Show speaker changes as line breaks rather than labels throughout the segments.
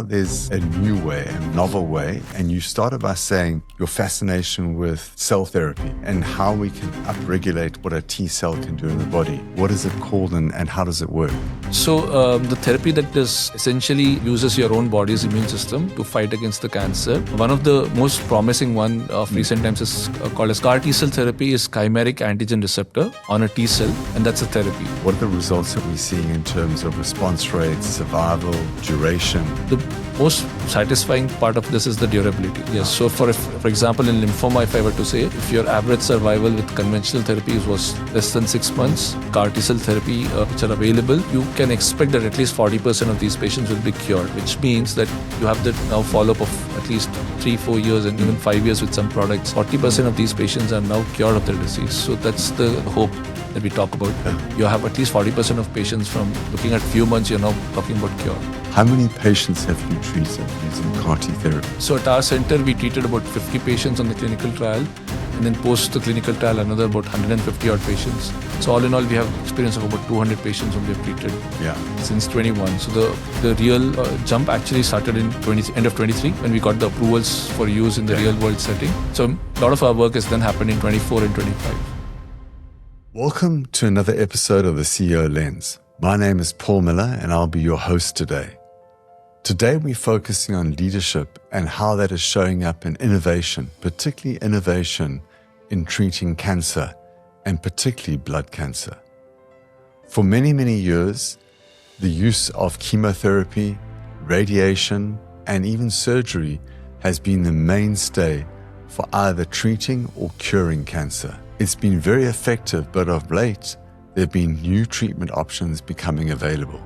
There's a new way, a novel way, and you started by saying your fascination with cell therapy and how we can upregulate what a T cell can do in the body. What is it called and how does it work?
So the therapy that is essentially uses your own body's immune system to fight against the cancer. One of the most promising one of recent times is called as CAR T cell therapy, is chimeric antigen receptor on a T cell, and that's a therapy.
What are the results that we're seeing in terms of response rates, survival, duration?
The most satisfying part of this is the durability. Yes. So for example, in lymphoma, if I were to say, if your average survival with conventional therapies was less than 6 months, CAR T cell therapy which are available, you can expect that at least 40% of these patients will be cured, which means that you have the now follow-up of at least 3-4 years and even 5 years with some products. 40% of these patients are now cured of their disease. So that's the hope that we talk about. You have at least 40% of patients from looking at few months, you're now talking about cure.
How many patients have you treated using CAR T therapy?
So at our center, we treated about 50 patients on the clinical trial, and then post the clinical trial, another about 150 odd patients. So all in all, we have experience of about 200 patients whom we have treated since 21. So the real jump actually started in end of 23 when we got the approvals for use in the real world setting. So a lot of our work has then happened in 24 and 25.
Welcome to another episode of the CEO Lens. My name is Paul Miller and I'll be your host today. Today we're focusing on leadership and how that is showing up in innovation, particularly innovation in treating cancer and particularly blood cancer. For many, many years, the use of chemotherapy, radiation, and even surgery has been the mainstay for either treating or curing cancer. It's been very effective, but of late, there have been new treatment options becoming available.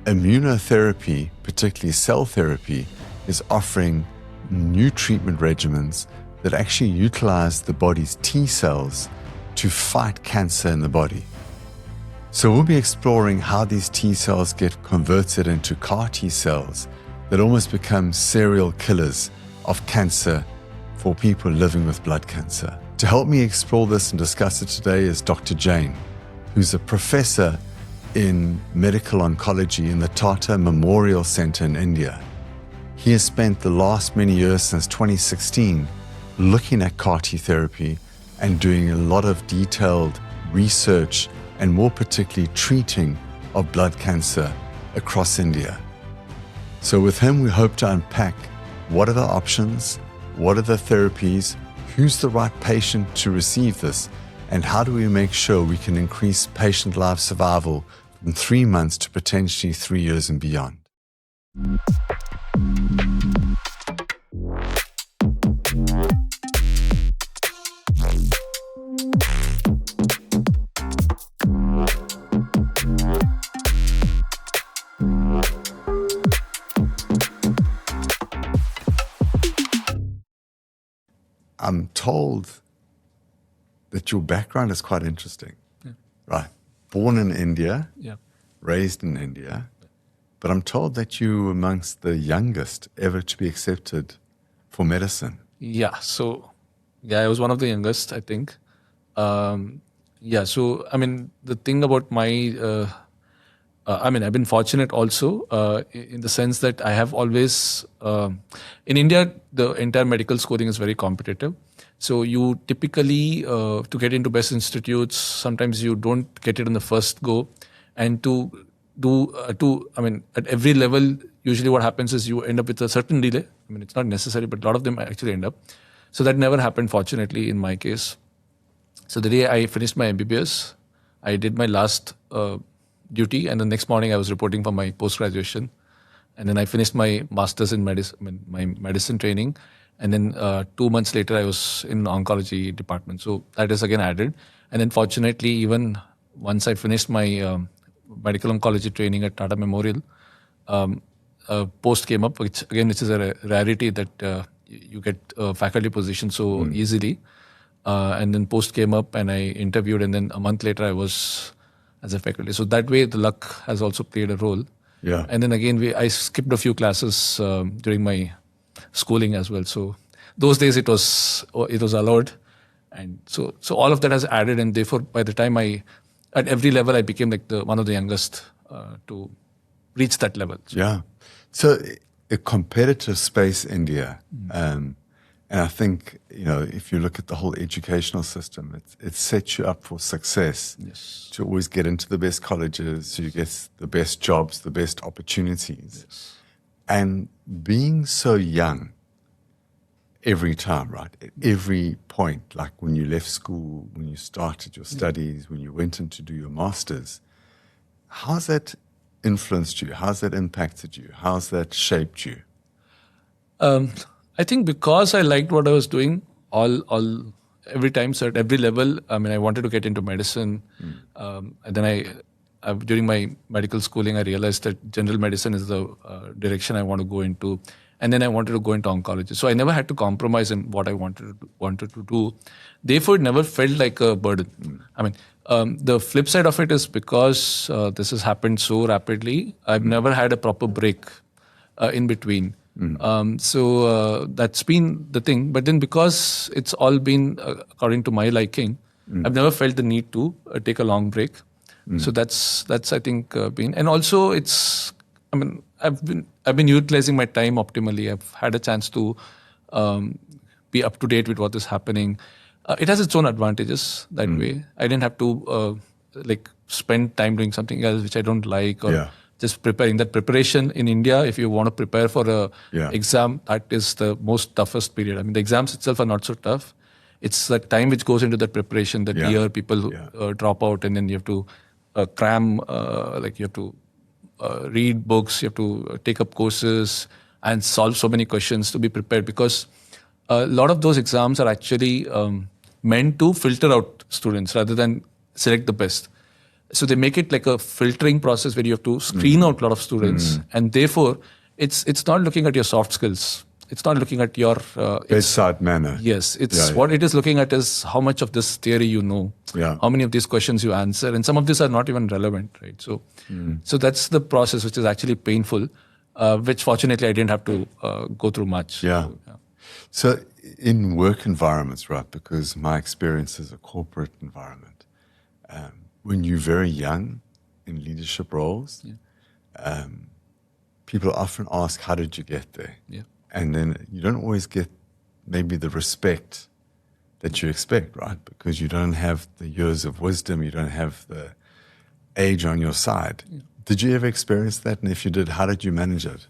Immunotherapy, particularly cell therapy, is offering new treatment regimens that actually utilize the body's T cells to fight cancer in the body. So we'll be exploring how these T cells get converted into CAR T cells that almost become serial killers of cancer for people living with blood cancer. To help me explore this and discuss it today is Dr. Jain, who's a professor in medical oncology in the Tata Memorial Center in India. He has spent the last many years since 2016 looking at CAR T therapy and doing a lot of detailed research and more particularly treating of blood cancer across India. So with him, we hope to unpack what are the options, what are the therapies, who's the right patient to receive this, and how do we make sure we can increase patient life survival from 3 months to potentially 3 years and beyond. I'm told that your background is quite interesting. Right. Born in India, raised in India, but I'm told that you were amongst the youngest ever to be accepted for medicine.
So I was one of the youngest, I think. So I mean, the thing about my, I've been fortunate also in the sense that I have always, in India, the entire medical schooling is very competitive. So you typically, to get into best institutes, sometimes you don't get it on the first go. And at every level, usually what happens is you end up with a certain delay. I mean, it's not necessary, but a lot of them actually end up. So that never happened, fortunately, in my case. So the day I finished my MBBS, I did my last duty, and the next morning I was reporting for my post-graduation. And then I finished my master's in my medicine training. And then 2 months later, I was in oncology department. So that is again added. And then fortunately, even once I finished my medical oncology training at Tata Memorial, a post came up, which is a rarity that you get a faculty position so easily. And then post came up and I interviewed, and then a month later I was as a faculty. So that way the luck has also played a role.
Yeah.
And then again, I skipped a few classes during my schooling as well. So those days it was allowed. And so all of that has added, and therefore by the time at every level I became like one of the youngest to reach that level.
Yeah. So a competitive space, India, and I think, if you look at the whole educational system, it sets you up for success.
Yes.
To always get into the best colleges, so you get the best jobs, the best opportunities.
Yes.
And being so young every time, right? At every point, like when you left school, when you started your studies, when you went in to do your master's, how's that influenced you? How's that impacted you? How's that shaped you?
I think because I liked what I was doing, every time, so at every level. I mean, I wanted to get into medicine, and then during my medical schooling, I realized that general medicine is the direction I want to go into, and then I wanted to go into oncology. So I never had to compromise in what I wanted to do. Therefore, it never felt like a burden. I mean, the flip side of it is because this has happened so rapidly, I've never had a proper break in between. So that's been the thing. But then because it's all been according to my liking, I've never felt the need to take a long break. So that's I think been, and also I've been utilizing my time optimally. I've had a chance to be up to date with what is happening. It has its own advantages that way. I didn't have to spend time doing something else which I don't like, or just preparing. That preparation in India, if you want to prepare for a exam, that is the most toughest period. I mean, the exams itself are not so tough. It's the time which goes into that preparation, that year people drop out, and then you have to cram, you have to read books, you have to take up courses and solve so many questions to be prepared, because a lot of those exams are actually meant to filter out students rather than select the best. So they make it like a filtering process where you have to screen out a lot of students, and therefore it's not looking at your soft skills. It's not looking at your
bedside manner.
Yes, what it is looking at is how much of this theory you know, how many of these questions you answer, and some of these are not even relevant, right? So, so that's the process, which is actually painful, which fortunately I didn't have to go through much.
So in work environments, right? Because my experience is a corporate environment. When you're very young in leadership roles, people often ask, "How did you get there?" And then you don't always get maybe the respect that you expect, right? Because you don't have the years of wisdom, you don't have the age on your side. Did you ever experience that? And if you did, how did you manage it?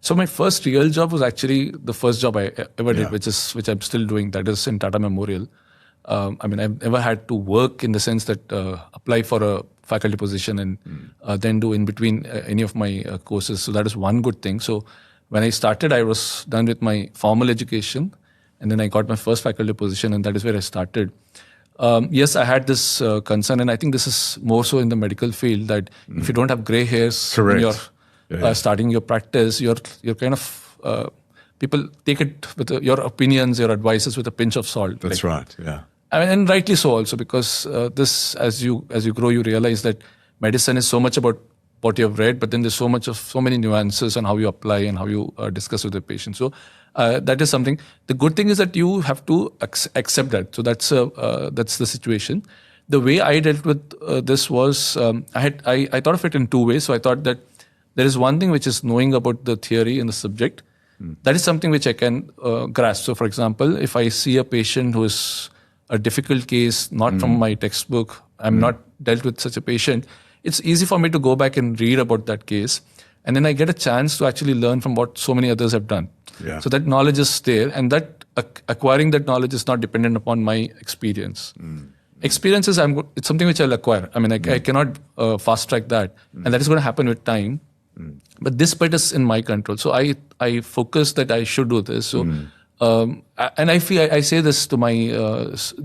So my first real job was actually the first job I ever did, which I'm still doing. That is in Tata Memorial. I've never had to work in the sense that apply for a faculty position and then do in between any of my courses. So that is one good thing. So when I started, I was done with my formal education, and then I got my first faculty position, and that is where I started. Yes, I had this concern, and I think this is more so in the medical field, that if you don't have gray hairs when you're starting your practice, you're kind of people take it with your opinions, your advices with a pinch of salt.
That's right. Yeah.
I mean, and rightly so also, because this, as you grow, you realize that medicine is so much about what you have read, but then there's so many nuances on how you apply and how you discuss with the patient. So that is something. The good thing is that you have to accept that. So that's the situation. The way I dealt with this was I thought of it in two ways. So I thought that there is one thing which is knowing about the theory and the subject. That is something which I can grasp. So, for example, if I see a patient who is a difficult case, not from my textbook, I'm not dealt with such a patient, it's easy for me to go back and read about that case. And then I get a chance to actually learn from what so many others have done. So that knowledge is there, and that acquiring that knowledge is not dependent upon my experience. Experiences, it's something which I'll acquire. I mean, I cannot fast track that. And that is going to happen with time. But this part is in my control. So I focus that I should do this. So, and I feel, I say this to my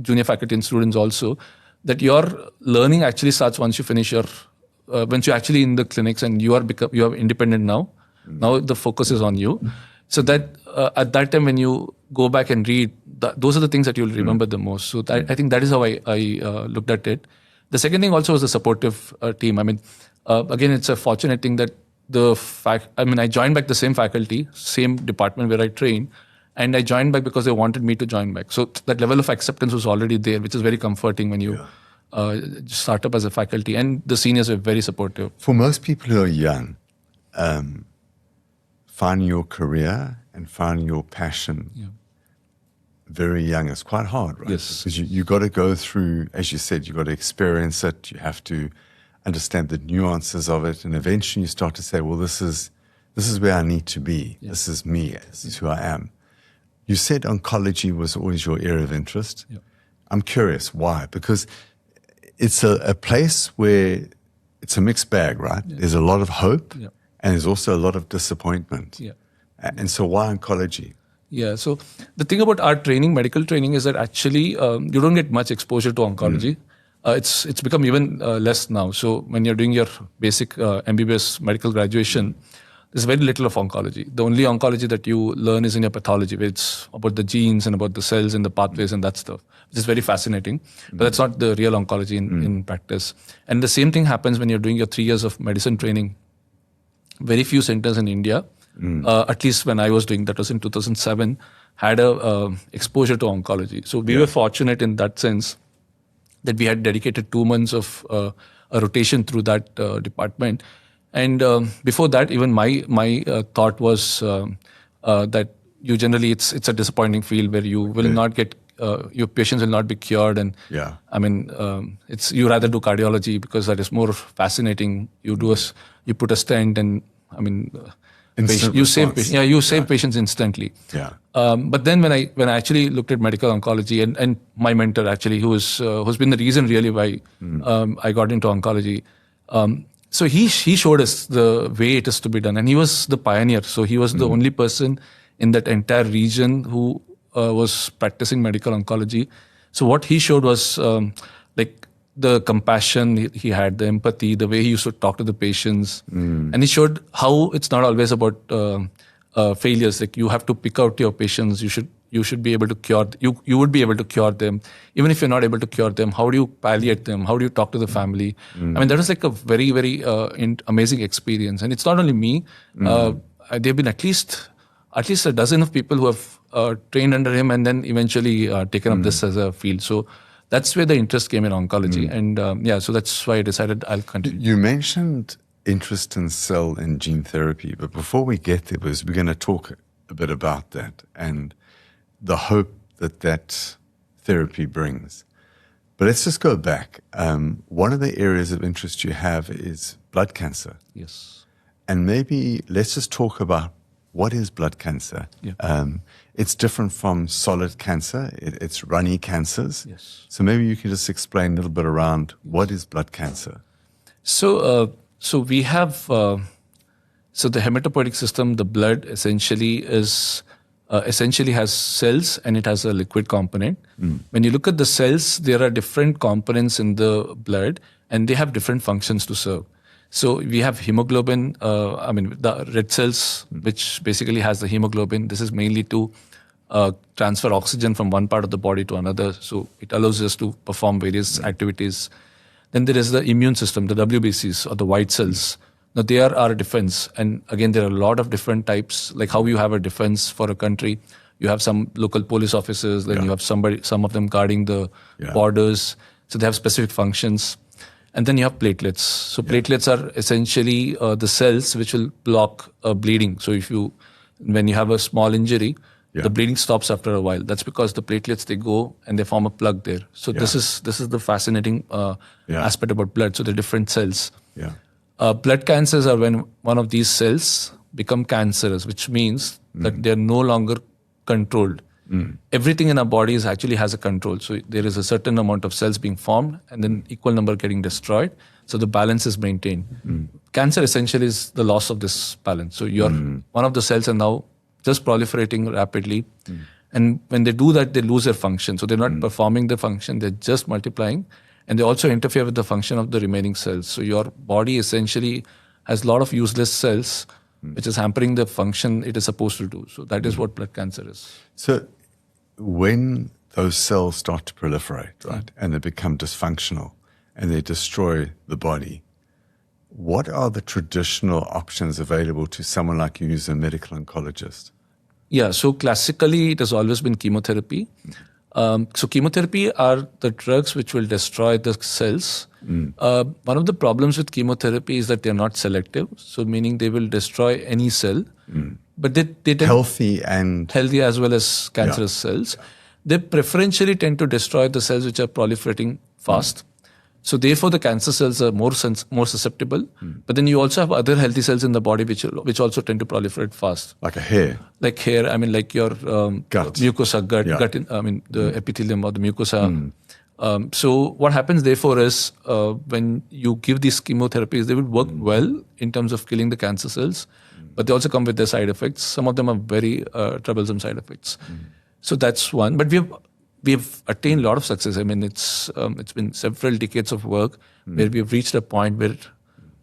junior faculty and students also, that your learning actually starts once you finish once you're actually in the clinics and you are independent now. Now the focus is on you. So that at that time when you go back and read, those are the things that you'll remember the most. So I think that is how I looked at it. The second thing also was the supportive team. I mean, again, it's a fortunate thing that I joined back the same faculty, same department where I trained, and I joined back because they wanted me to join back. So that level of acceptance was already there, which is very comforting when you start up as a faculty. And the seniors were very supportive.
For most people who are young, finding your career and finding your passion very young is quite hard, right?
Yes.
Because you got to go through, as you said, you got to experience it. You have to understand the nuances of it, and eventually you start to say, well, this is where I need to be.
Yeah.
This is me. This is who I am. You said oncology was always your area of interest.
Yeah.
I'm curious why, because it's a place where it's a mixed bag, right?
Yeah.
There's a lot of hope,
Yeah.
and there's also a lot of disappointment.
Yeah.
And so why oncology?
Yeah. So the thing about our training, medical training, is that actually you don't get much exposure to oncology. It's become even less now. So when you're doing your basic MBBS medical graduation, there's very little of oncology. The only oncology that you learn is in your pathology, where it's about the genes and about the cells and the pathways and that stuff, which is very fascinating. But that's not the real oncology in practice. And the same thing happens when you're doing your 3 years of medicine training. Very few centers in India, at least when I was doing, that was in 2007, had a exposure to oncology. So we were fortunate in that sense that we had dedicated 2 months of a rotation through that department. And before that, even my thought was that you generally, it's a disappointing field where you will not get, your patients will not be cured. And I mean, you rather do cardiology because that is more fascinating. You put a stent and I mean, you save patients instantly.
Yeah.
But then when I actually looked at medical oncology and my mentor actually, who's been the reason really why I got into oncology. So he showed us the way it is to be done, and he was the pioneer. So he was the only person in that entire region who was practicing medical oncology. So what he showed was like the compassion he had, the empathy, the way he used to talk to the patients, and he showed how it's not always about failures. Like you have to pick out your patients. You should be able to cure. You would be able to cure them, even if you're not able to cure them. How do you palliate them? How do you talk to the family? I mean, that was like a very, very amazing experience. And it's not only me. There've been at least a dozen of people who have trained under him and then eventually taken up this as a field. So that's where the interest came in oncology. And so that's why I decided I'll continue.
You mentioned interest in cell and gene therapy, but before we get there, we're going to talk a bit about that and the hope that therapy brings. But let's just go back. One of the areas of interest you have is blood cancer.
Yes.
And maybe let's just talk about what is blood cancer.
Yeah.
It's different from solid cancer. It's runny cancers.
Yes.
So maybe you can just explain a little bit around what is blood cancer.
So we have, so the hematopoietic system, the blood essentially has cells and it has a liquid component. When you look at the cells, there are different components in the blood and they have different functions to serve. So we have hemoglobin, the red cells, which basically has the hemoglobin. This is mainly to transfer oxygen from one part of the body to another. So it allows us to perform various activities. Then there is the immune system, the WBCs or the white cells. Now they are our defense. And again, there are a lot of different types, like how you have a defense for a country. You have some local police officers, then you have some of them guarding the borders. So they have specific functions. And then you have platelets. So platelets are essentially the cells which will block bleeding. So when you have a small injury, the bleeding stops after a while. That's because the platelets, they go and they form a plug there. So this is the fascinating aspect about blood. So the different cells.
Yeah.
Blood cancers are when one of these cells become cancerous, which means that they're no longer controlled. Everything in our bodies actually has a control. So there is a certain amount of cells being formed and then equal number getting destroyed. So the balance is maintained. Cancer essentially is the loss of this balance. So one of the cells are now just proliferating rapidly. And when they do that, they lose their function. So they're not performing the function, they're just multiplying. And they also interfere with the function of the remaining cells. So your body essentially has a lot of useless cells, which is hampering the function it is supposed to do. So that is what blood cancer is.
So when those cells start to proliferate, right, and they become dysfunctional and they destroy the body, what are the traditional options available to someone like you who's a medical oncologist?
Yeah, so classically it has always been chemotherapy. So chemotherapy are the drugs which will destroy the cells. One of the problems with chemotherapy is that they're not selective. So meaning they will destroy any cell, But they tend
Healthy and
healthy as well as cancerous cells. They preferentially tend to destroy the cells which are proliferating fast. So therefore, the cancer cells are more susceptible. But then you also have other healthy cells in the body which also tend to proliferate fast.
like a hair.
Like hair, I mean, like your
Gut.
mucosa, gut. The epithelium or the mucosa. So what happens therefore is when you give these chemotherapies, they will work well in terms of killing the cancer cells, but they also come with their side effects. Some of them are very troublesome side effects. So that's one. But we've attained a lot of success. I mean, it's been several decades of work where we've reached a point where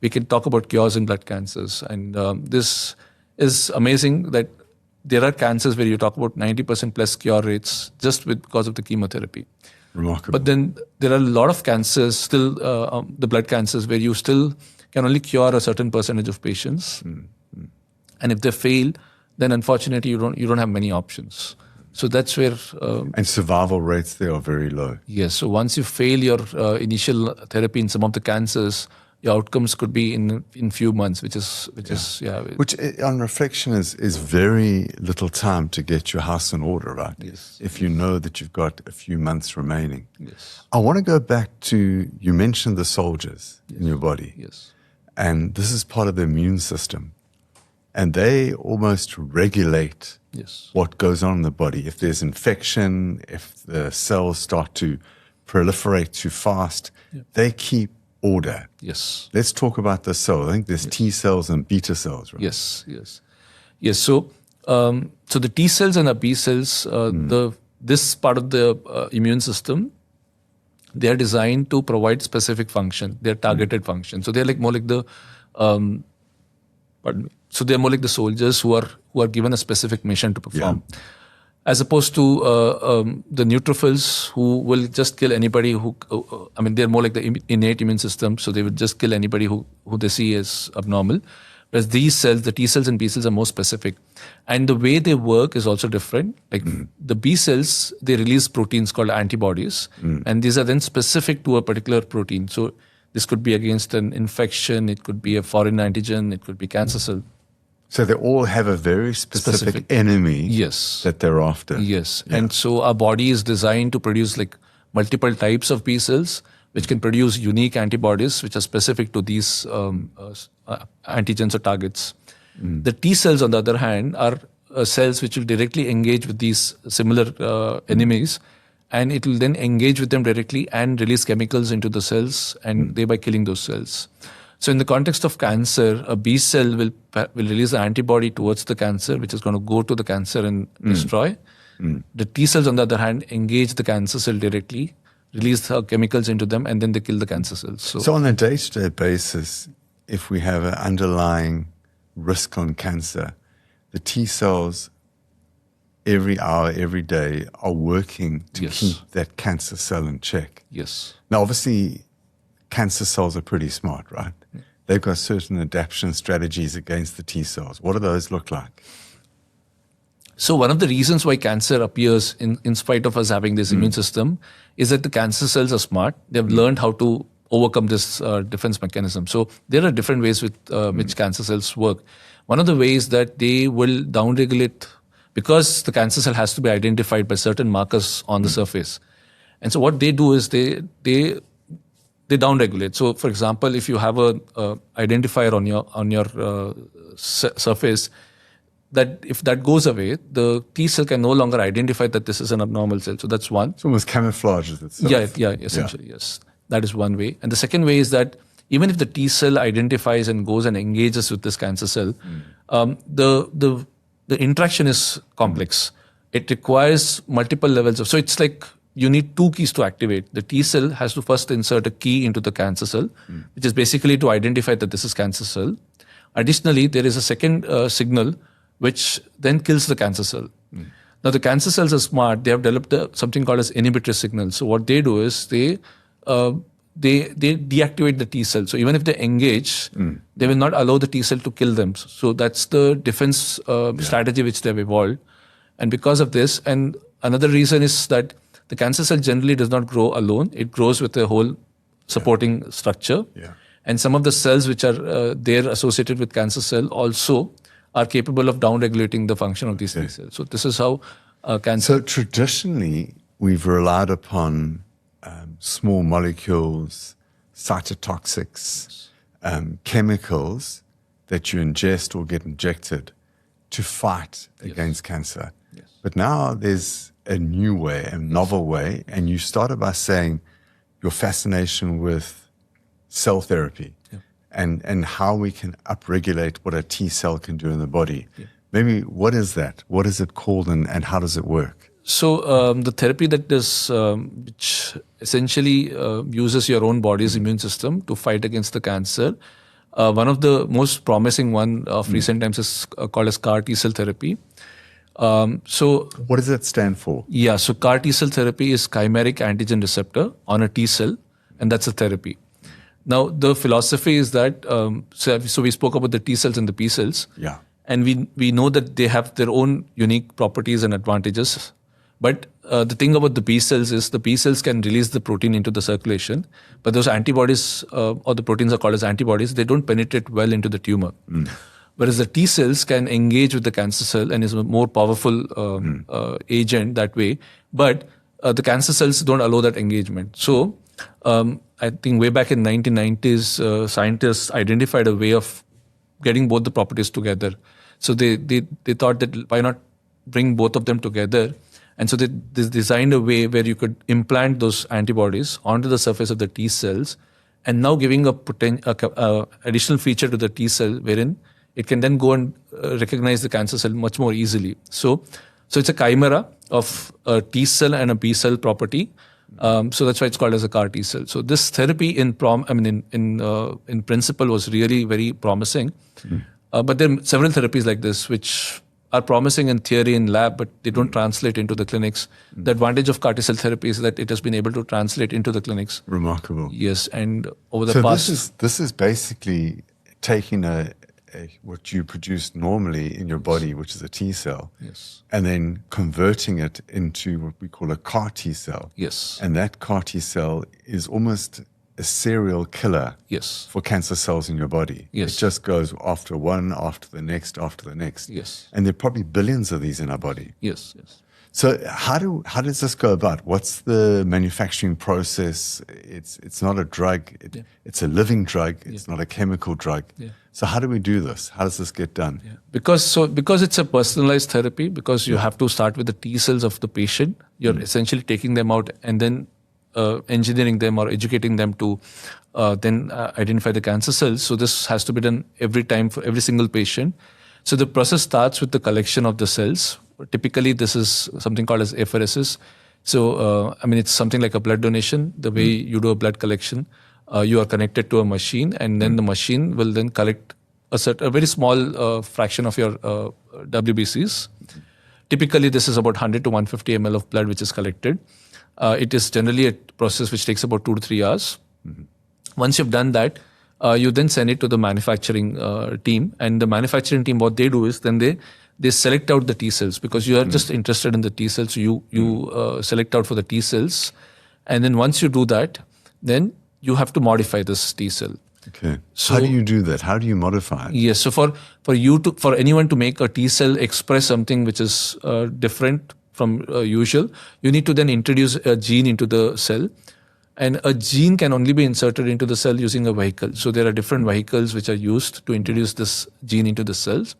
we can talk about cures in blood cancers. And this is amazing that there are cancers where you talk about 90% plus cure rates just because of the chemotherapy.
Remarkable.
But then there are a lot of cancers still, the blood cancers, where you still can only cure a certain percentage of patients. And if they fail, then unfortunately you don't have many options. So that's where...
and survival rates there are very low.
Yes. So once you fail your initial therapy in some of the cancers, your outcomes could be in few months, which on
reflection is very little time to get your house in order, right?
Yes.
If you know that you've got a few months remaining.
Yes.
I want to go back to, you mentioned the soldiers in your body.
Yes.
And this is part of the immune system. And they almost regulate what goes on in the body. If there's infection, if the cells start to proliferate too fast, they keep order.
Yes.
Let's talk about the cells. I think there's T cells and beta cells, right?
Yes. So the T cells and the B cells, this part of the immune system, they are designed to provide specific function. They're targeted function. So they're more like the So they're more like the soldiers who are given a specific mission to perform, as opposed to the neutrophils who will just kill anybody who. They're more like the innate immune system, so they would just kill anybody who they see as abnormal. Whereas these cells, the T cells and B cells, are more specific, and the way they work is also different. Like the B cells, they release proteins called antibodies, and these are then specific to a particular protein. So this could be against an infection, it could be a foreign antigen, it could be cancer cell.
So they all have a very specific enemy that they're after.
Yes. Yeah. And so our body is designed to produce multiple types of B cells, which can produce unique antibodies, which are specific to these antigens or targets. The T cells, on the other hand, are cells which will directly engage with these similar enemies, and it will then engage with them directly and release chemicals into the cells and thereby killing those cells. So in the context of cancer, a B cell will release an antibody towards the cancer, which is going to go to the cancer and destroy. The T cells, on the other hand, engage the cancer cell directly, release chemicals into them, and then they kill the cancer cells.
So on a day-to-day basis, if we have an underlying risk on cancer, the T cells every hour, every day are working to keep that cancer cell in check.
Yes.
Now, obviously, cancer cells are pretty smart, right? They've got certain adaptation strategies against the T cells. What do those look like?
So one of the reasons why cancer appears in spite of us having this immune system is that the cancer cells are smart. They've learned how to overcome this defense mechanism. So there are different ways with which cancer cells work. One of the ways that they will downregulate, because the cancer cell has to be identified by certain markers on the surface. And so what they do is they downregulate. So for example, if you have a identifier on your surface, that if that goes away, the T cell can no longer identify that this is an abnormal cell. So that's one.
It almost camouflages itself.
Yeah, essentially, yes. That is one way. And the second way is that even if the T cell identifies and goes and engages with this cancer cell, the interaction is complex. It requires multiple levels of. So it's like you need two keys to activate. The T cell has to first insert a key into the cancer cell, which is basically to identify that this is cancer cell. Additionally, there is a second signal which then kills the cancer cell. Now, the cancer cells are smart. They have developed something called as inhibitory signals. So what they do is they deactivate the T cell. So even if they engage, they will not allow the T cell to kill them. So that's the defense strategy which they've evolved. And because of this, and another reason is that the cancer cell generally does not grow alone. It grows with a whole supporting structure. And some of the cells which are there associated with cancer cell also are capable of down-regulating the function of these T cells. So this is how cancer.
So traditionally, we've relied upon small molecules, cytotoxics, chemicals that you ingest or get injected to fight against cancer.
Yes.
But now there's a new way, a novel way, and you started by saying your fascination with cell therapy and how we can upregulate what a T cell can do in the body. Yeah. Maybe what is that? What is it called and how does it work?
So the therapy that is, which essentially uses your own body's immune system to fight against the cancer. One of the most promising one of recent times is called as CAR T cell therapy. So
what does that stand for?
Yeah, so CAR T cell therapy is chimeric antigen receptor on a T cell, and that's a therapy. Now the philosophy is that so we spoke about the T cells and the P cells.
Yeah.
And we know that they have their own unique properties and advantages. But the thing about the B cells is the B cells can release the protein into the circulation, but those antibodies or the proteins are called as antibodies, they don't penetrate well into the tumor. Whereas the T cells can engage with the cancer cell and is a more powerful agent that way. But the cancer cells don't allow that engagement. So I think way back in 1990s, scientists identified a way of getting both the properties together. So they thought that why not bring both of them together? And so they designed a way where you could implant those antibodies onto the surface of the T cells, and now giving a additional feature to the T cell wherein it can then go and recognize the cancer cell much more easily. So it's a chimera of a T cell and a B cell property. So that's why it's called as a CAR T cell. So this therapy in principle was really very promising. But there are several therapies like this which are promising in theory in lab, but they don't translate into the clinics. The advantage of CAR T cell therapy is that it has been able to translate into the clinics.
Remarkable.
Yes, and over the past.
So this is basically taking what you produce normally in your body, which is a T cell, and then converting it into what we call a CAR T cell.
Yes.
And that CAR T cell is almost a serial killer for cancer cells in your body.
Yes.
It just goes after one, after the next, after the next.
Yes.
And there are probably billions of these in our body.
Yes.
So how does this go about? What's the manufacturing process? It's not a drug. It's a living drug. It's not a chemical drug.
Yeah.
So how do we do this? How does this get done?
Yeah. Because it's a personalized therapy, because you have to start with the T cells of the patient, you're essentially taking them out and then engineering them or educating them to then identify the cancer cells. So this has to be done every time for every single patient. So the process starts with the collection of the cells. Typically, this is something called as apheresis. So, it's something like a blood donation. The way you do a blood collection, you are connected to a machine, and then the machine will then collect a very small fraction of your WBCs. Typically, this is about 100 to 150 ml of blood which is collected. It is generally a process which takes about 2 to 3 hours. Once you've done that, you then send it to the manufacturing team. And the manufacturing team, what they do is then they select out the T cells, because you are just interested in the T cells. So you select out for the T cells. And then once you do that, then you have to modify this T cell.
Okay. So how do you do that? How do you modify it?
Yes. So for anyone to make a T cell express something which is different from usual, you need to then introduce a gene into the cell. And a gene can only be inserted into the cell using a vehicle. So there are different vehicles which are used to introduce this gene into the cells.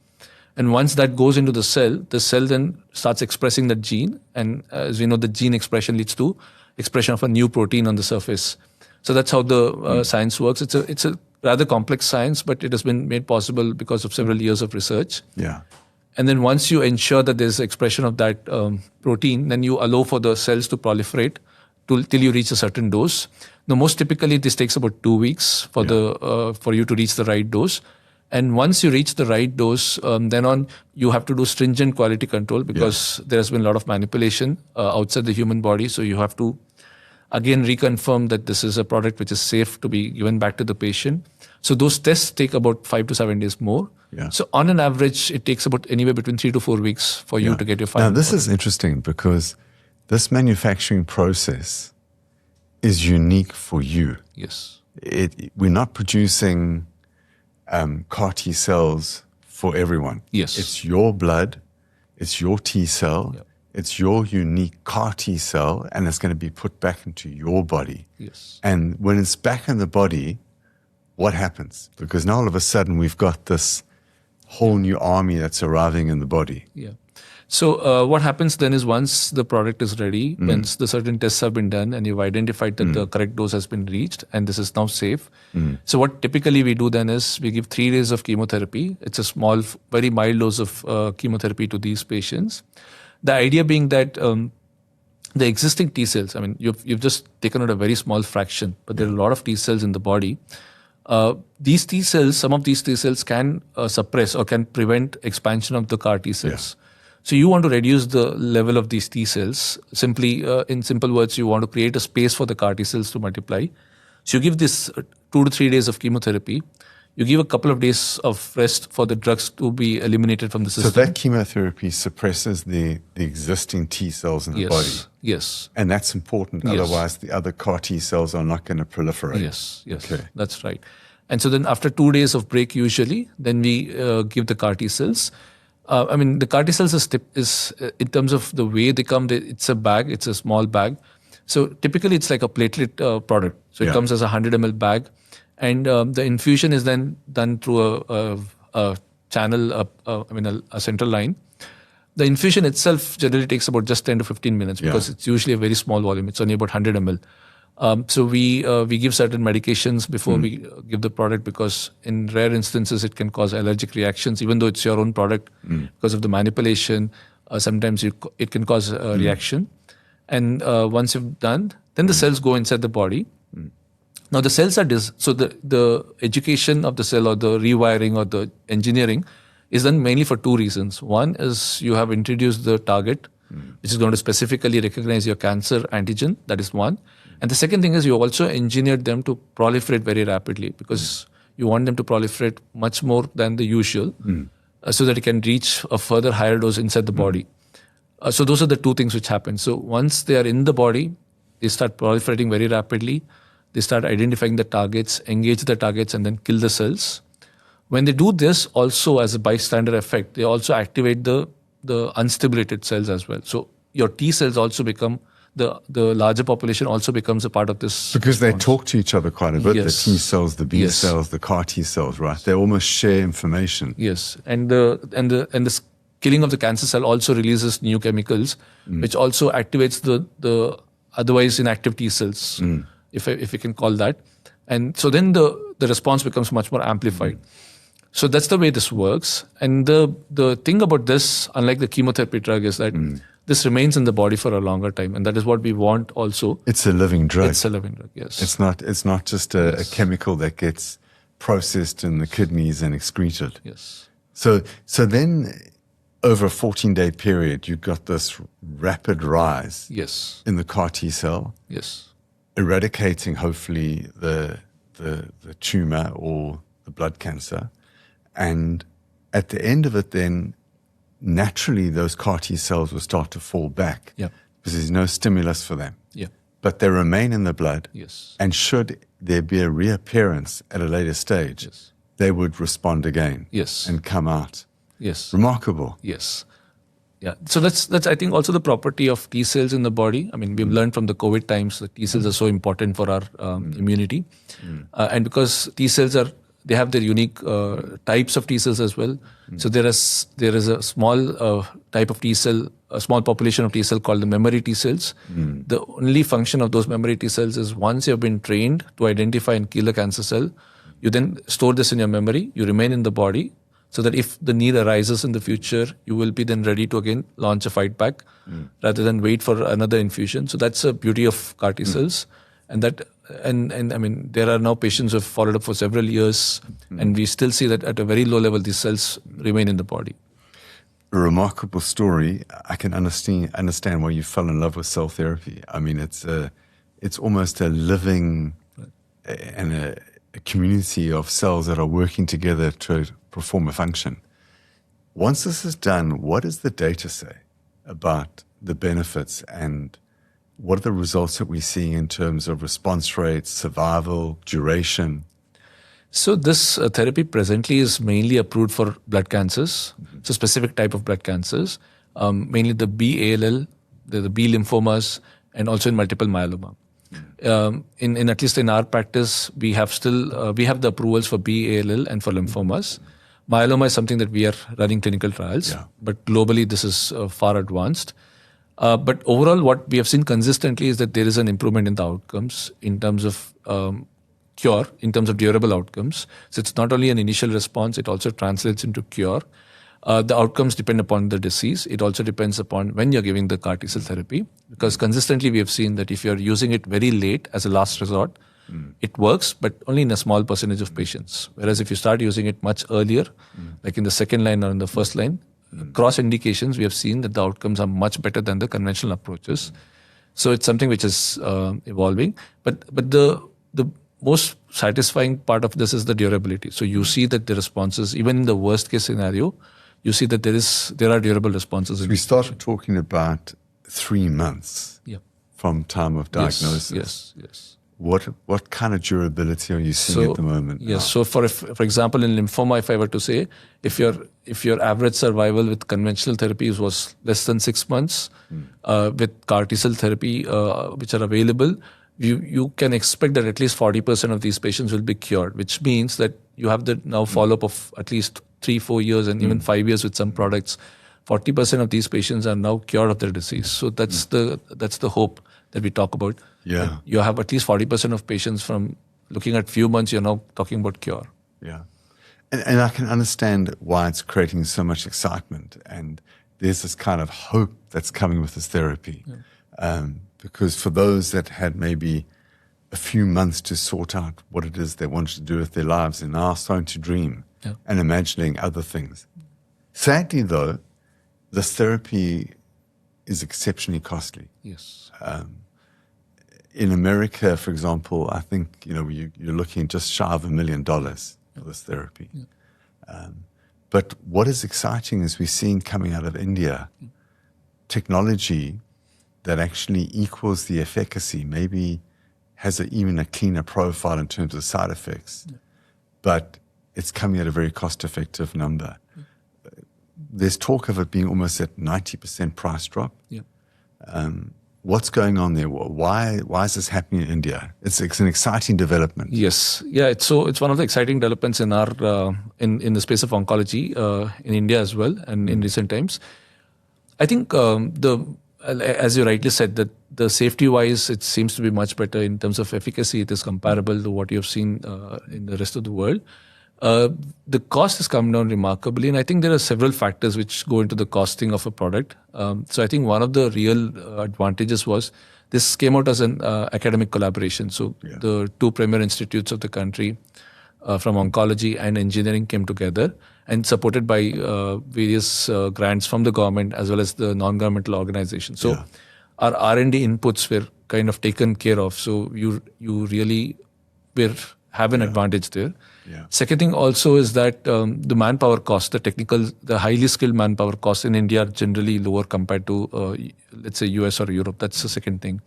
And once that goes into the cell then starts expressing that gene. And as we know, the gene expression leads to expression of a new protein on the surface. So that's how the science works. It's a rather complex science, but it has been made possible because of several years of research.
Yeah.
And then once you ensure that there's expression of that protein, then you allow for the cells to proliferate till you reach a certain dose. Now, most typically, this takes about 2 weeks for you to reach the right dose. And once you reach the right dose, then on, you have to do stringent quality control, because there has been a lot of manipulation outside the human body. So you have to, again, reconfirm that this is a product which is safe to be given back to the patient. So those tests take about 5 to 7 days more.
Yeah.
So on an average, it takes about anywhere between 3 to 4 weeks for you to get your final.
Now, this is interesting, because this manufacturing process is unique for you.
Yes.
We're not producing CAR T cells for everyone.
Yes.
It's your blood, it's your T cell,
Yep.
it's your unique CAR T cell, and it's going to be put back into your body.
Yes.
And when it's back in the body, what happens? Because now all of a sudden we've got this whole new army that's arriving in the body.
Yeah. So what happens then is once the product is ready, once the certain tests have been done and you've identified that the correct dose has been reached and this is now safe. So what typically we do then is we give 3 days of chemotherapy. It's a small, very mild dose of chemotherapy to these patients. The idea being that the existing T cells, I mean, you've just taken out a very small fraction, but there are a lot of T cells in the body. These T cells, some of these T cells can suppress or can prevent expansion of the CAR T cells. So you want to reduce the level of these T cells. Simply, in simple words, you want to create a space for the CAR T cells to multiply. So you give this 2 to 3 days of chemotherapy. You give a couple of days of rest for the drugs to be eliminated from the system.
So that chemotherapy suppresses the existing T cells in the body.
Yes.
And that's important.
Yes.
Otherwise, the other CAR T cells are not going to proliferate.
Yes.
Okay.
That's right. And so then after 2 days of break, usually, then we give the CAR T cells. I mean, the CAR T cells is in terms of the way they come, it's a bag, it's a small bag. So typically it's like a platelet product. So it comes as a 100 ml bag. And the infusion is then done through a channel, a central line. The infusion itself generally takes about just 10 to 15 minutes because it's usually a very small volume. It's only about 100 ml. So we give certain medications before we give the product because in rare instances it can cause allergic reactions, even though it's your own product because of the manipulation. Sometimes it can cause a reaction. And once you've done, then the cells go inside the body. Now the cells are so the education of the cell or the rewiring or the engineering is done mainly for 2 reasons. One is you have introduced the target, which is going to specifically recognize your cancer antigen. That is one. And the second thing is you also engineered them to proliferate very rapidly because you want them to proliferate much more than the usual so that it can reach a further higher dose inside the body. So those are the 2 things which happen. So once they are in the body, they start proliferating very rapidly. They start identifying the targets, engage the targets, and then kill the cells. When they do this, also as a bystander effect, they also activate the unstimulated cells as well. So your T cells also become, the larger population also becomes a part of this.
Because they talk to each other quite a bit, the T cells, the B
Yes.
cells, the CAR T cells, right? They almost share information.
Yes, and the killing of the cancer cell also releases new chemicals, which also activates the otherwise inactive T cells, if you can call that. And so then the response becomes much more amplified. So that's the way this works. And the thing about this, unlike the chemotherapy drug, is that this remains in the body for a longer time, and that is what we want also.
It's a living drug.
It's a living drug, yes.
It's not just a chemical that gets processed in the kidneys and excreted.
Yes.
So then over a 14-day period, you got this rapid rise
Yes.
in the CAR T cell,
Yes.
eradicating hopefully the tumor or the blood cancer. And at the end of it then, naturally those CAR T cells will start to fall back because there's no stimulus for them.
Yeah.
But they remain in the blood.
Yes.
And should there be a reappearance at a later stage, they would respond again
Yes.
and come out.
Yes.
Remarkable.
Yes. Yeah. So that's I think also the property of T cells in the body. I mean, we've learned from the COVID times that T cells are so important for our immunity, and because T cells they have their unique types of T cells as well. So there is a small type of T cell, a small population of T cell called the memory T cells. The only function of those memory T cells is once you've been trained to identify and kill a cancer cell, you then store this in your memory. You remain in the body, so that if the need arises in the future, you will be then ready to again launch a fight back rather than wait for another infusion. So that's the beauty of CAR T cells. And I mean, there are now patients who have followed up for several years, and we still see that at a very low level, these cells remain in the body.
A remarkable story. I can understand why you fell in love with cell therapy. I mean, it's almost a living and a community of cells that are working together to perform a function. Once this is done, what does the data say about the benefits and what are the results that we're seeing in terms of response rates, survival, duration?
So this therapy presently is mainly approved for blood cancers, so specific type of blood cancers, mainly the B-ALL, the B lymphomas, and also in multiple myeloma. In at least in our practice, we have the approvals for B-ALL and for lymphomas. Myeloma is something that we are running clinical trials, but globally this is far advanced. But overall, what we have seen consistently is that there is an improvement in the outcomes in terms of cure, in terms of durable outcomes. So it's not only an initial response, it also translates into cure. The outcomes depend upon the disease. It also depends upon when you're giving the CAR T-cell therapy, because consistently we have seen that if you're using it very late as a last resort, it works, but only in a small percentage of patients. Whereas if you start using it much earlier, like in the second line or in the first line, cross indications, we have seen that the outcomes are much better than the conventional approaches. So it's something which is evolving. But the most satisfying part of this is the durability. So you see that the responses, even in the worst case scenario, you see that there are durable responses.
So we started talking about 3 months from time of diagnosis.
Yes.
What kind of durability are you seeing at the moment?
Yes. So for example, in lymphoma, if I were to say, if your average survival with conventional therapies was less than 6 months, with CAR T-cell therapy, which are available, you can expect that at least 40% of these patients will be cured, which means that you have the now follow-up of at least 3-4 years and even 5 years with some products. 40% of these patients are now cured of their disease. So that's the hope that we talk about.
Yeah.
You have at least 40% of patients from looking at few months, you're now talking about cure.
Yeah. And I can understand why it's creating so much excitement. And there's this kind of hope that's coming with this therapy. Because for those that had maybe a few months to sort out what it is they wanted to do with their lives, they're now starting to dream and imagining other things. Sadly, though, this therapy is exceptionally costly.
Yes.
In America, for example, I think you're looking just shy of $1 million for this therapy. But what is exciting is we're seeing coming out of India technology that actually equals the efficacy, maybe has even a cleaner profile in terms of side effects, but it's coming at a very cost-effective number. There's talk of it being almost at 90% price drop. What's going on there? Why is this happening in India? It's an exciting development.
Yes, it's one of the exciting developments in our in the space of oncology in India as well, and in recent times. I think as you rightly said, that the safety-wise, it seems to be much better in terms of efficacy. It is comparable to what you have seen in the rest of the world. The cost has come down remarkably, and I think there are several factors which go into the costing of a product. So I think one of the real advantages was this came out as an academic collaboration. So the two premier institutes of the country from oncology and engineering came together and supported by various grants from the government as well as the non-governmental organizations. So our R&D inputs were kind of taken care of. So you really have an advantage there. Second thing also is that the manpower cost, the highly skilled manpower costs in India are generally lower compared to, let's say, US or Europe. That's the second thing.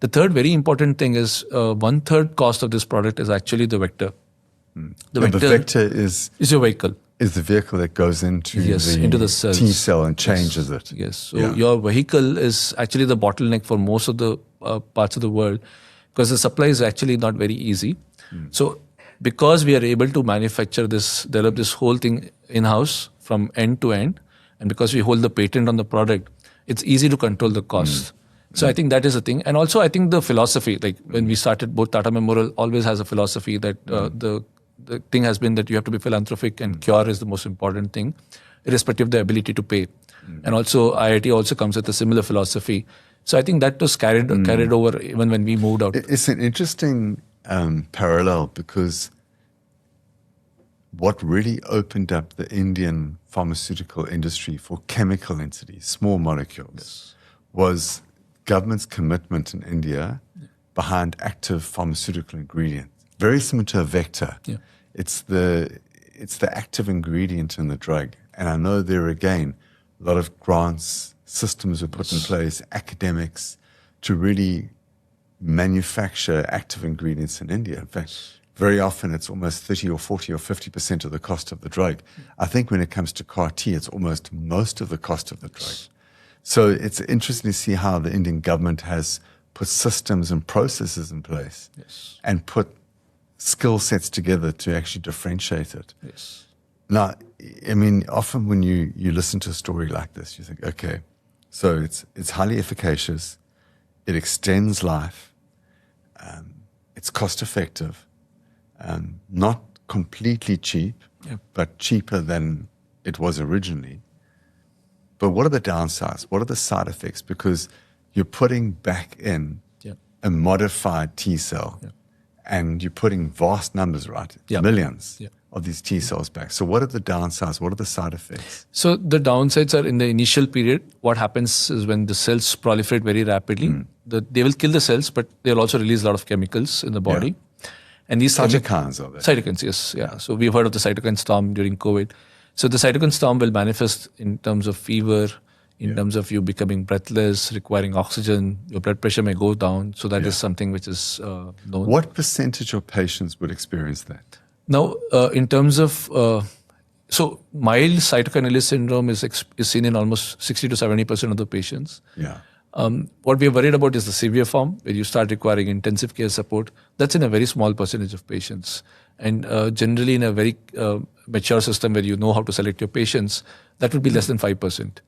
The third very important thing is 1/3 cost of this product is actually the vector.
The vector is
your vehicle.
Is the vehicle that goes into the
cells.
T cell and changes it.
Yes. So your vehicle is actually the bottleneck for most of the parts of the world, because the supply is actually not very easy. So because we are able to develop this whole thing in-house from end to end, and because we hold the patent on the product, it's easy to control the cost. So I think that is a thing. And also I think the philosophy, like when we started, both Tata Memorial always has a philosophy that the thing has been that you have to be philanthropic, and cure is the most important thing, irrespective of the ability to pay. And also IIT also comes with a similar philosophy. So I think that was carried over even when we moved out.
It's an interesting parallel, because what really opened up the Indian pharmaceutical industry for chemical entities, small molecules, was government's commitment in India behind active pharmaceutical ingredients. Very similar to a vector. It's the active ingredient in the drug. And I know there again, a lot of grants, systems were put in place, academics, to really manufacture active ingredients in India. In fact, very often it's almost 30 or 40 or 50% of the cost of the drug. I think when it comes to CAR T, it's almost most of the cost of the drug. So it's interesting to see how the Indian government has put systems and processes in place and put skill sets together to actually differentiate it.
Yes.
Now, I mean, often when you listen to a story like this, you think, okay, so it's highly efficacious, it extends life, it's cost effective, not completely cheap, but cheaper than it was originally. But what are the downsides? What are the side effects? Because you're putting back in a modified T cell and you're putting vast numbers, right? Millions of these T cells back. So what are the downsides? What are the side effects?
So the downsides are in the initial period. What happens is when the cells proliferate very rapidly, they will kill the cells, but they'll also release a lot of chemicals in the body. And these
cytokines are there.
Cytokines, yes. Yeah. So we've heard of the cytokine storm during COVID. So the cytokine storm will manifest in terms of fever, in terms of you becoming breathless, requiring oxygen, your blood pressure may go down. So that is something which is known.
What percentage of patients would experience that?
Now, in terms of, so mild cytokine release syndrome is seen in almost 60 to 70% of the patients.
Yeah.
What we are worried about is the severe form, where you start requiring intensive care support. That's in a very small percentage of patients. And generally in a very mature system where you know how to select your patients, that would be less than 5%.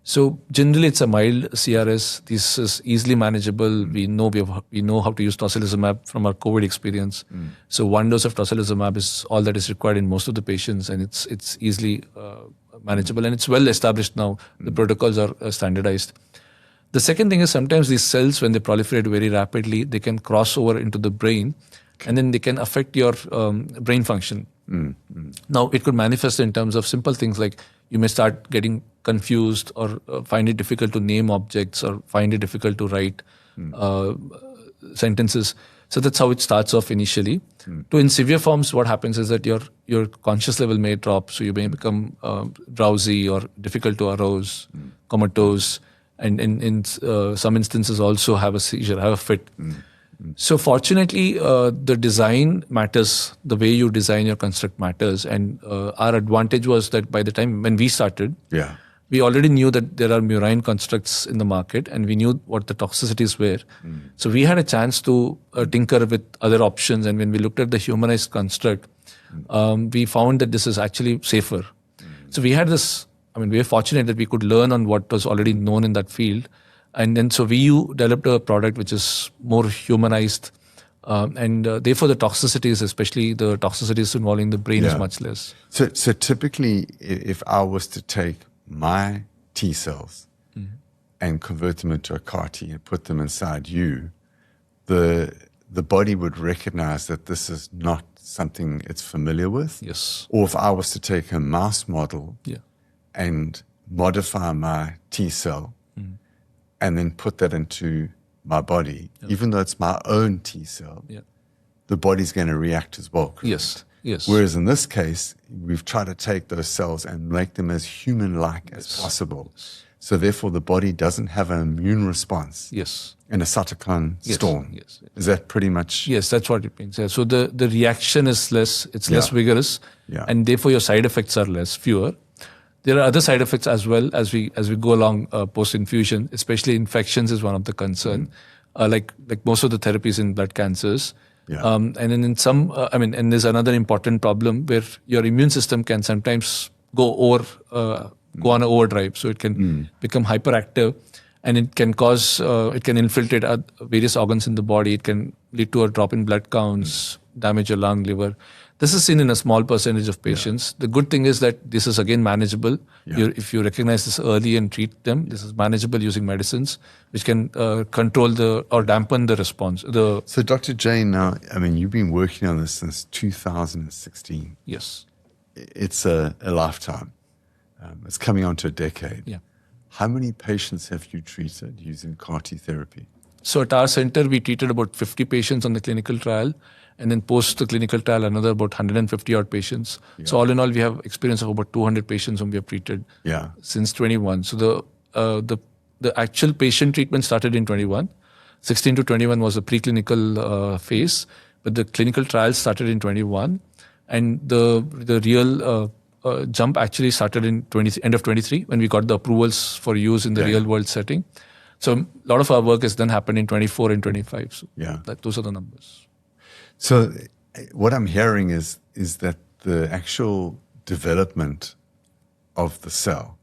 So generally it's a mild CRS. This is easily manageable. We know how to use tocilizumab from our COVID experience. So one dose of tocilizumab is all that is required in most of the patients, and it's easily manageable, and it's well established now. The protocols are standardized. The second thing is sometimes these cells, when they proliferate very rapidly, they can cross over into the brain, and then they can affect your brain function. Now, it could manifest in terms of simple things like you may start getting confused or find it difficult to name objects or find it difficult to write sentences. So that's how it starts off initially. In severe forms, what happens is that your conscious level may drop, so you may become drowsy or difficult to arouse, comatose, and in some instances also have a seizure, have a fit. So fortunately, the design matters. The way you design your construct matters. And our advantage was that by the time when we started, we already knew that there are murine constructs in the market, and we knew what the toxicities were. So we had a chance to tinker with other options. And when we looked at the humanized construct, we found that this is actually safer. So we had this, we were fortunate that we could learn on what was already known in that field. And then so we developed a product which is more humanized. And therefore the toxicities, especially the toxicities involving the brain, is much less.
So typically, if I was to take my T cells and convert them into a CAR T and put them inside you, the body would recognize that this is not something it's familiar with.
Yes.
Or if I was to take a mouse model and modify my T cell and then put that into my body, even though it's my own T cell, the body's going to react as well. Correct?
Yes.
Whereas in this case, we've tried to take those cells and make them as human-like as possible. So therefore, the body doesn't have an immune response. In a cytokine storm. Is that pretty much?
Yes, that's what it means. So the reaction is less vigorous, and therefore your side effects are fewer. There are other side effects as well as we go along post infusion, especially infections is one of the concern, like most of the therapies in blood cancers. And then in some, and there's another important problem where your immune system can sometimes go on overdrive, so it can become hyperactive, and it can cause, it can infiltrate various organs in the body. It can lead to a drop in blood counts, damage your lung, liver. This is seen in a small percentage of patients. The good thing is that this is again manageable. If you recognize this early and treat them, this is manageable using medicines, which can control or dampen the response.
So Dr. Jain, now, you've been working on this since 2016.
Yes.
It's a lifetime. It's coming on to a decade. How many patients have you treated using CAR T therapy?
So at our center, we treated about 50 patients on the clinical trial. And then post the clinical trial, another about 150 odd patients. So all in all, we have experience of about 200 patients whom we have treated since 21. So the actual patient treatment started in 21. 16 to 21 was the preclinical phase. but the clinical trials started in 21, and the real jump actually started in end of 23 when we got the approvals for use in the real world setting. So a lot of our work has then happened in 24 and 25. So those are the numbers.
So what I'm hearing is that the actual development of the cell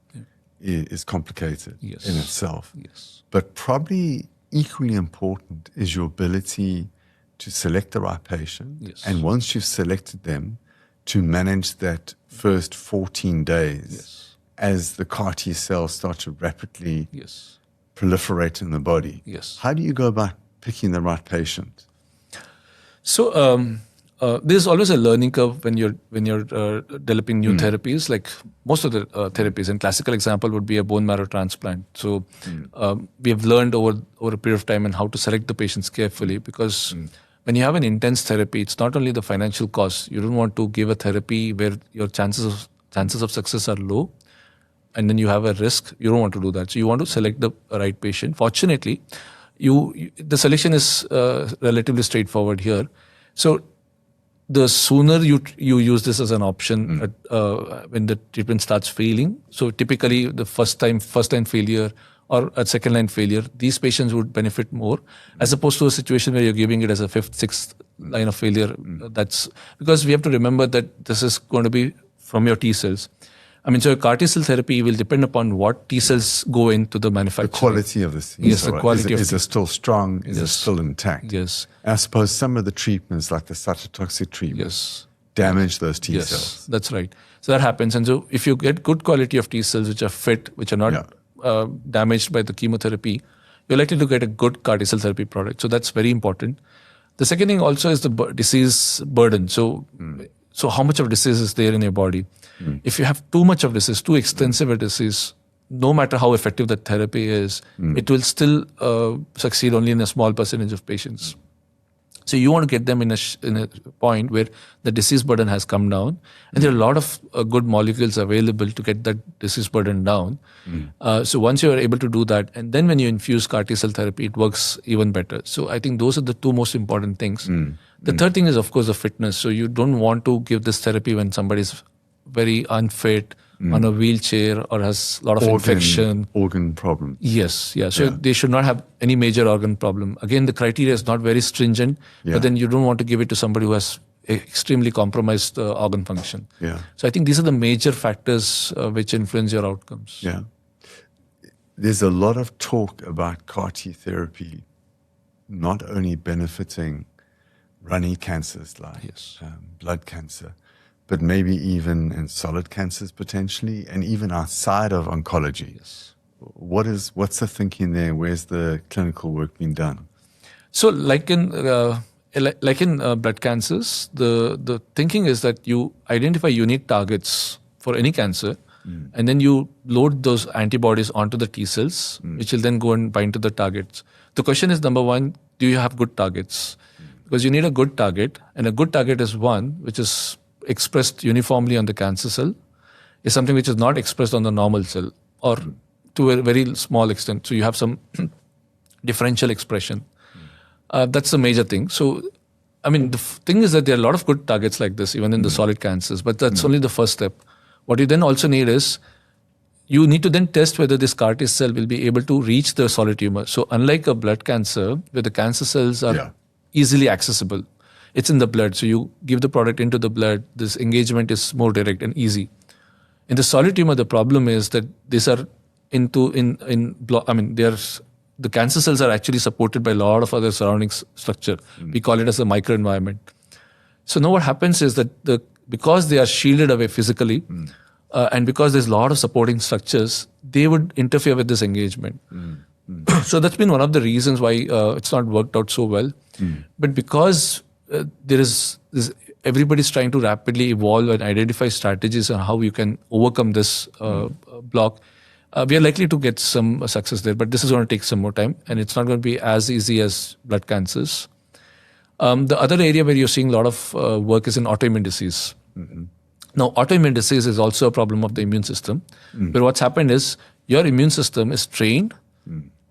is complicated in itself.
Yes.
But probably equally important is your ability to select the right patient.
Yes.
And once you've selected them, to manage that first 14 days as the CAR T cells start to rapidly proliferate in the body.
Yes.
How do you go about picking the right patient?
So there's always a learning curve when you're developing new therapies. Like most of the therapies, and classical example would be a bone marrow transplant. So we have learned over a period of time and how to select the patients carefully, because when you have an intense therapy, it's not only the financial cost. You don't want to give a therapy where your chances of success are low, and then you have a risk. You don't want to do that. So you want to select the right patient. Fortunately, the selection is relatively straightforward here. So the sooner you use this as an option when the treatment starts failing. So typically the first time failure or a second line failure, these patients would benefit more as opposed to a situation where you're giving it as a fifth, sixth line of failure. That's because we have to remember that this is going to be from your T cells. I mean, so CAR T cell therapy will depend upon what T cells go into the manufacturing.
The quality of the T cell.
Yes, the quality
is it still strong? Is it still intact?
Yes.
And I suppose some of the treatments, like the cytotoxic treatments, damage those T cells.
That's right. So that happens. And so if you get good quality of T cells which are fit, which are not damaged by the chemotherapy, you're likely to get a good CAR T cell therapy product. So that's very important. The second thing also is the disease burden. So how much of disease is there in your body? If you have too much of disease, too extensive a disease, no matter how effective that therapy is, it will still succeed only in a small percentage of patients. So you want to get them in a point where the disease burden has come down, and there are a lot of good molecules available to get that disease burden down. So once you are able to do that, and then when you infuse CAR T cell therapy, it works even better. So I think those are the two most important things. The third thing is, of course, the fitness. So you don't want to give this therapy when somebody's very unfit, on a wheelchair, or has a lot of infection.
Organ problem.
Yes, yeah. So they should not have any major organ problem. Again, the criteria is not very stringent, but then you don't want to give it to somebody who has extremely compromised organ function.
Yeah.
So I think these are the major factors which influence your outcomes.
Yeah. There's a lot of talk about CAR T therapy not only benefiting runny cancers like blood cancer, but maybe even in solid cancers potentially, and even outside of oncology.
Yes.
What's the thinking there? Where's the clinical work being done?
So like in blood cancers, the thinking is that you identify unique targets for any cancer, and then you load those antibodies onto the T cells, which will then go and bind to the targets. The question is, number one, do you have good targets? Because you need a good target, and a good target is one which is expressed uniformly on the cancer cell, is something which is not expressed on the normal cell, or to a very small extent. So you have some differential expression. That's the major thing. So, I mean, the thing is that there are a lot of good targets like this, even in the solid cancers, but that's only the first step. What you then also need is, you need to then test whether this CAR T cell will be able to reach the solid tumor. So unlike a blood cancer, where the cancer cells are easily accessible, it's in the blood. So you give the product into the blood. This engagement is more direct and easy. In the solid tumor, the problem is that these are the cancer cells are actually supported by a lot of other surrounding structure. We call it as a microenvironment. So now what happens is that because they are shielded away physically, and because there's a lot of supporting structures, they would interfere with this engagement. So that's been one of the reasons why it's not worked out so well. But because everybody's trying to rapidly evolve and identify strategies on how you can overcome this block, we are likely to get some success there. But this is going to take some more time, and it's not going to be as easy as blood cancers. The other area where you're seeing a lot of work is in autoimmune disease. Now, autoimmune disease is also a problem of the immune system, where what's happened is your immune system is trained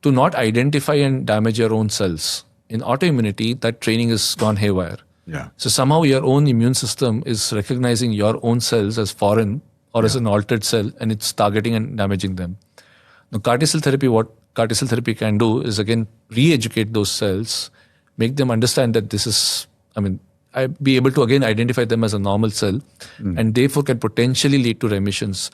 to not identify and damage your own cells. In autoimmunity, that training has gone haywire.
Yeah.
So somehow your own immune system is recognizing your own cells as foreign or as an altered cell, and it's targeting and damaging them. Now, CAR T cell therapy, what CAR T cell therapy can do is again re-educate those cells, make them understand that this is, I be able to again identify them as a normal cell, and therefore can potentially lead to remissions.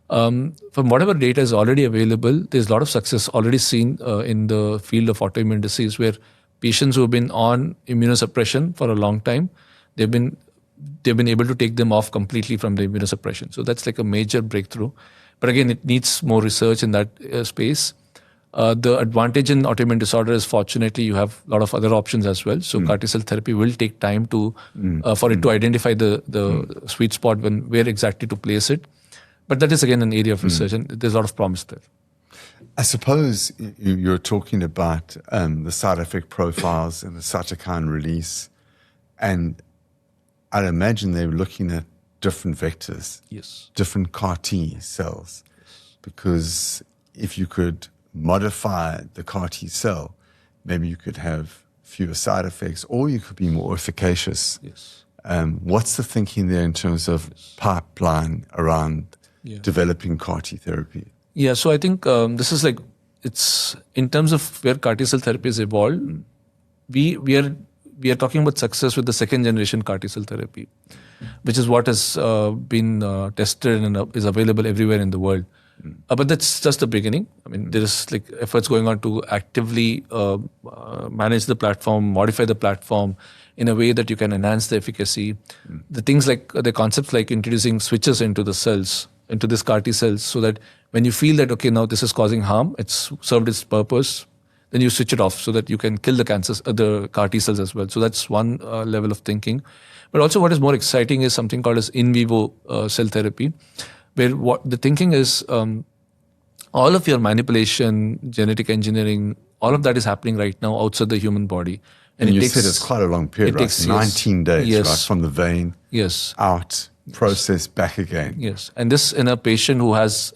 From whatever data is already available, there's a lot of success already seen in the field of autoimmune disease, where patients who have been on immunosuppression for a long time, they've been able to take them off completely from the immunosuppression. So that's like a major breakthrough. But again, it needs more research in that space. The advantage in autoimmune disorder is, fortunately, you have a lot of other options as well. So CAR T cell therapy will take time to for it to identify the sweet spot where exactly to place it. But that is again an area of research, and there's a lot of promise there.
I suppose you're talking about the side effect profiles and the cytokine release, and I'd imagine they're looking at different vectors,
Yes.
different CAR T cells, because if you could modify the CAR T cell, maybe you could have fewer side effects, or you could be more efficacious.
Yes.
What's the thinking there in terms of pipeline around developing CAR T therapy?
Yeah, so I think this is like, it's in terms of where CAR T cell therapy has evolved, we are talking about success with the second generation CAR T cell therapy, which is what has been tested and is available everywhere in the world. But that's just the beginning. There is like efforts going on to actively manage the platform, modify the platform in a way that you can enhance the efficacy. The things like the concepts like introducing switches into the cells, into this CAR T cells, so that when you feel that, okay, now this is causing harm, it's served its purpose, then you switch it off so that you can kill the CAR T cells as well. So that's one level of thinking. But also what is more exciting is something called as in vivo cell therapy, where what the thinking is, all of your manipulation, genetic engineering, all of that is happening right now outside the human body.
And you said it's quite a long period, right?
Takes
19 days,
yes.
right? From the vein out, process back again.
Yes. And this in a patient who has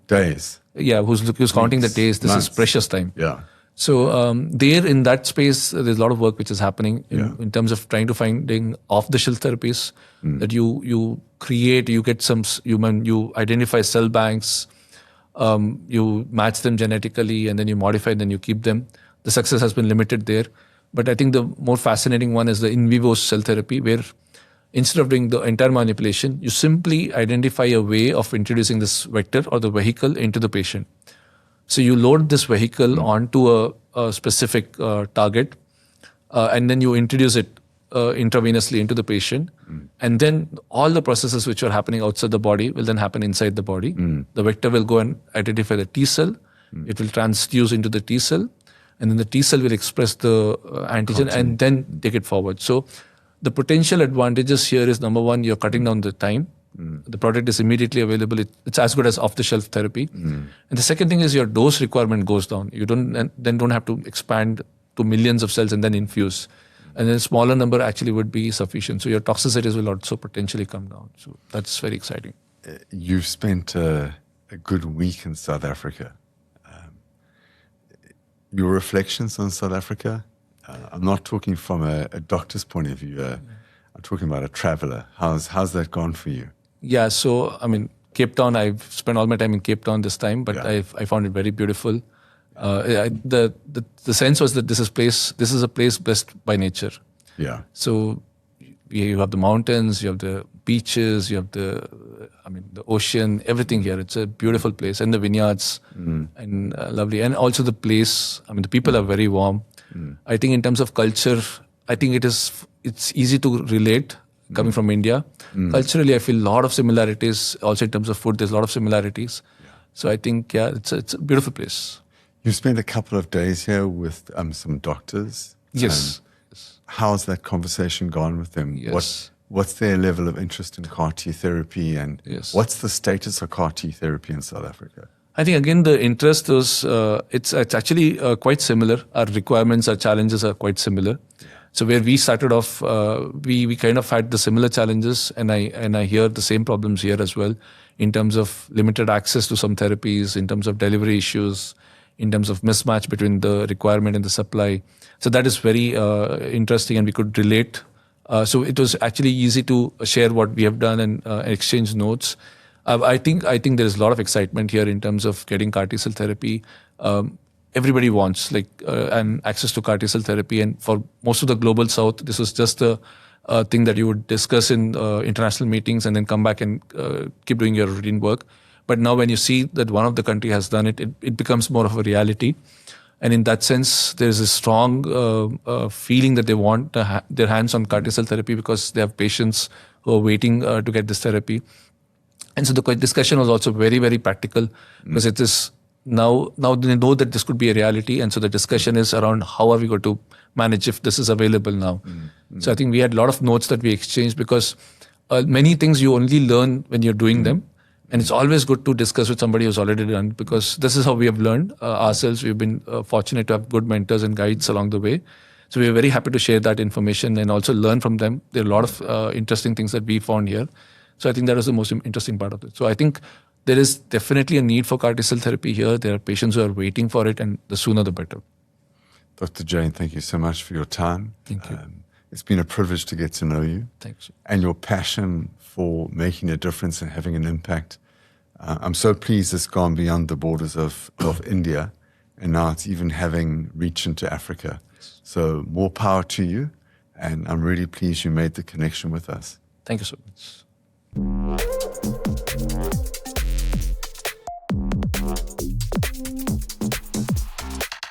days.
Yeah, who's counting the days. This is precious time.
Yeah.
So there in that space, there's a lot of work which is happening in terms of trying to finding off-the-shelf therapies that you create, you get you identify cell banks, you match them genetically, and then you modify, then you keep them. The success has been limited there. But I think the more fascinating one is the in vivo cell therapy, where instead of doing the entire manipulation, you simply identify a way of introducing this vector or the vehicle into the patient. So you load this vehicle onto a specific target, and then you introduce it intravenously into the patient. And then all the processes which are happening outside the body will then happen inside the body. The vector will go and identify the T cell. It will transduce into the T cell. And then the T cell will express the antigen and then take it forward. So the potential advantages here is, number one, you're cutting down the time. The product is immediately available. It's as good as off-the-shelf therapy. And the second thing is your dose requirement goes down. You don't have to expand to millions of cells and then infuse. And then a smaller number actually would be sufficient. So your toxicities will also potentially come down. So that's very exciting.
You've spent a good week in South Africa. Your reflections on South Africa? I'm not talking from a doctor's point of view. I'm talking about a traveler. How's that gone for you?
Yeah, so Cape Town, I've spent all my time in Cape Town this time, but I found it very beautiful. The sense was that this is a place blessed by nature. Yeah. So you have the mountains, you have the beaches, you have the ocean, everything here. It's a beautiful place, and the vineyards, and lovely, and also the place. The people are very warm. I think in terms of culture, I think it's easy to relate coming from India. Culturally, I feel a lot of similarities. Also in terms of food, there's a lot of similarities. So I think, it's a beautiful place.
You spent a couple of days here with some doctors.
Yes.
How's that conversation gone with them?
Yes.
What's their level of interest in CAR T therapy, and what's the status of CAR T therapy in South Africa?
I think again the interest was it's actually quite similar. Our requirements, our challenges are quite similar. So where we started off, we kind of had the similar challenges, and I hear the same problems here as well, in terms of limited access to some therapies, in terms of delivery issues, in terms of mismatch between the requirement and the supply. So that is very interesting, and we could relate So it was actually easy to share what we have done and exchange notes. I think there is a lot of excitement here in terms of getting CAR T-cell therapy. Everybody wants and access to CAR T-cell therapy, and for most of the global south, this was just a thing that you would discuss in international meetings and then come back and keep doing your routine work. But now when you see that one of the country has done it, it becomes more of a reality. And in that sense, there is a strong feeling that they want their hands on CAR T-cell therapy because they have patients who are waiting to get this therapy. And so the discussion was also very, very practical because it is now they know that this could be a reality. And so the discussion is around how are we going to manage if this is available now. So I think we had a lot of notes that we exchanged because many things you only learn when you're doing them. And it's always good to discuss with somebody who's already done it because this is how we have learned ourselves. We've been fortunate to have good mentors and guides along the way. So we're very happy to share that information and also learn from them. There are a lot of interesting things that we found here. So I think that was the most interesting part of it. So I think there is definitely a need for CAR T-cell therapy here. There are patients who are waiting for it, and the sooner the better.
Dr. Jain, thank you so much for your time.
Thank you.
It's been a privilege to get to know you.
Thanks.
And your passion for making a difference and having an impact. I'm so pleased it's gone beyond the borders of India, and now it's even having reach into Africa. So more power to you, and I'm really pleased you made the connection with us.
Thank you so much.